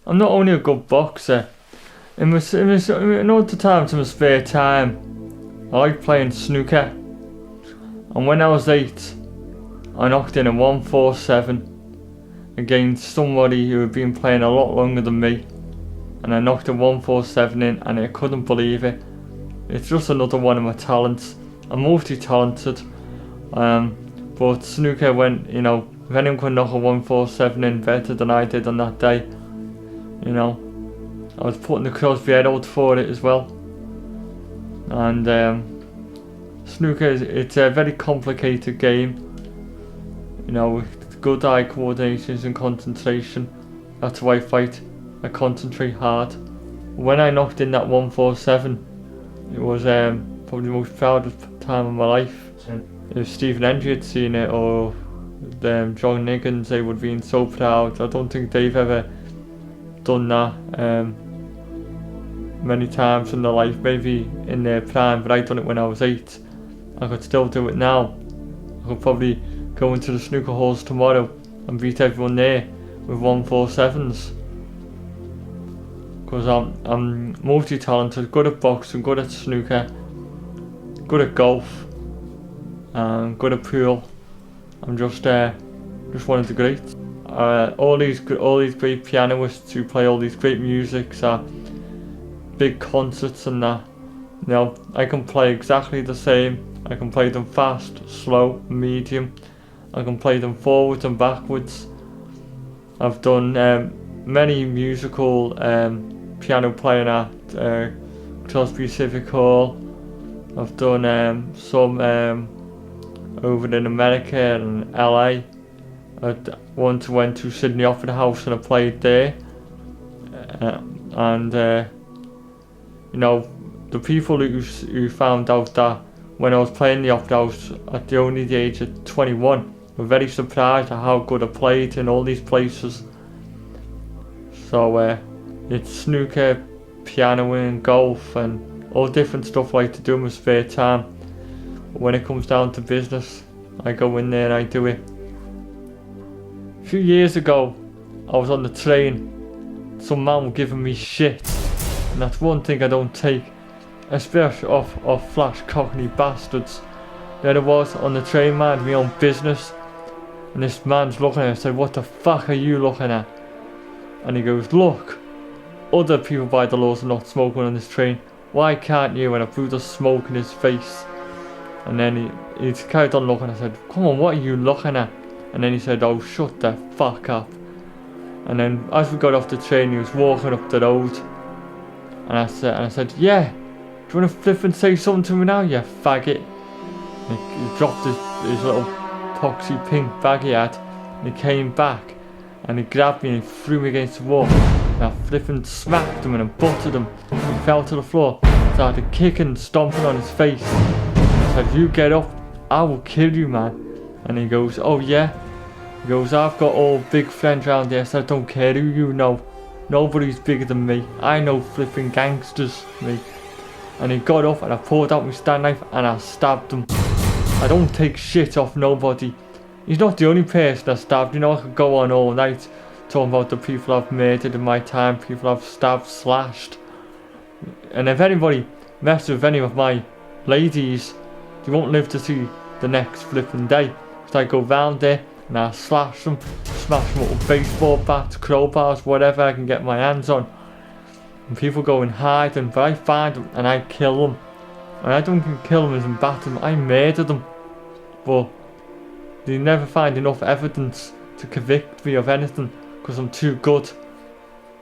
I'm not only a good boxer. In other times in my spare time, I like playing snooker. And when I was 8, I knocked in a 147 against somebody who had been playing a lot longer than me. And I knocked a 147 in, and I couldn't believe it. It's just another one of my talents. I'm multi-talented. But snooker went, if anyone could knock a 147 in better than I did on that day, I was putting the Crosby head out for it as well. And snooker it's a very complicated game, with good eye coordination and concentration. That's why I fight. I concentrate hard. When I knocked in that 147, it was probably the most proudest time of my life. If Stephen Hendry had seen it, or John Niggins, they would have been so proud. I don't think they've ever done that many times in their life, maybe in their prime, but I done it when I was 8. I could still do it now. I could probably go into the snooker halls tomorrow and beat everyone there with 147s. Because I'm multi-talented, good at boxing, good at snooker, good at golf, and good at pool. I'm just one of the greats. All these great pianists who play all these great musics are big concerts and that. I can play exactly the same. I can play them fast, slow, medium. I can play them forwards and backwards. I've done many musical piano playing at Crosby Civic Hall. I've done some over in America and LA. I once went to Sydney Opera House and I played there. The people who found out that when I was playing the Opera House at only the age of 21 were very surprised at how good I played in all these places. So it's snooker, pianoing, golf, and all different stuff I like to do in my spare time. But when it comes down to business, I go in there and I do it. A few years ago, I was on the train. Some man was giving me shit, and that's one thing I don't take, especially off flash cockney bastards. There I was on the train, man, my own business, and this man's looking at me. I said, "What the fuck are you looking at?" And he goes, "Look, other people by the laws are not smoking on this train. Why can't you?" And I blew the smoke in his face. And then he carried on looking. I said, "Come on, what are you looking at?" And then he said, "Oh, shut the fuck up." And then as we got off the train, he was walking up the road. And I said, "Yeah, do you want to flip and say something to me now, you faggot?" And he dropped his little poxy pink bag he had. And he came back. And he grabbed me and he threw me against the wall. And I flipping smacked him and I butted him. He fell to the floor. Started kicking and stomping on his face. I said, "You get up, I will kill you, man." And he goes, "Oh yeah?" He goes, "I've got all big friends around here." I said, "I don't care who you know. Nobody's bigger than me. I know flipping gangsters, me." And he got up and I pulled out my stand knife and I stabbed him. I don't take shit off nobody. He's not the only person I stabbed. I could go on all night talking about the people I've murdered in my time, people I've stabbed, slashed. And if anybody messes with any of my ladies, you won't live to see the next flipping day. So I go round there and I slash them, smash them up with baseball bats, crowbars, whatever I can get my hands on. And people go and hide them, but I find them and I kill them. And I don't even kill them as in bat them, I murder them. But they never find enough evidence to convict me of anything because I'm too good.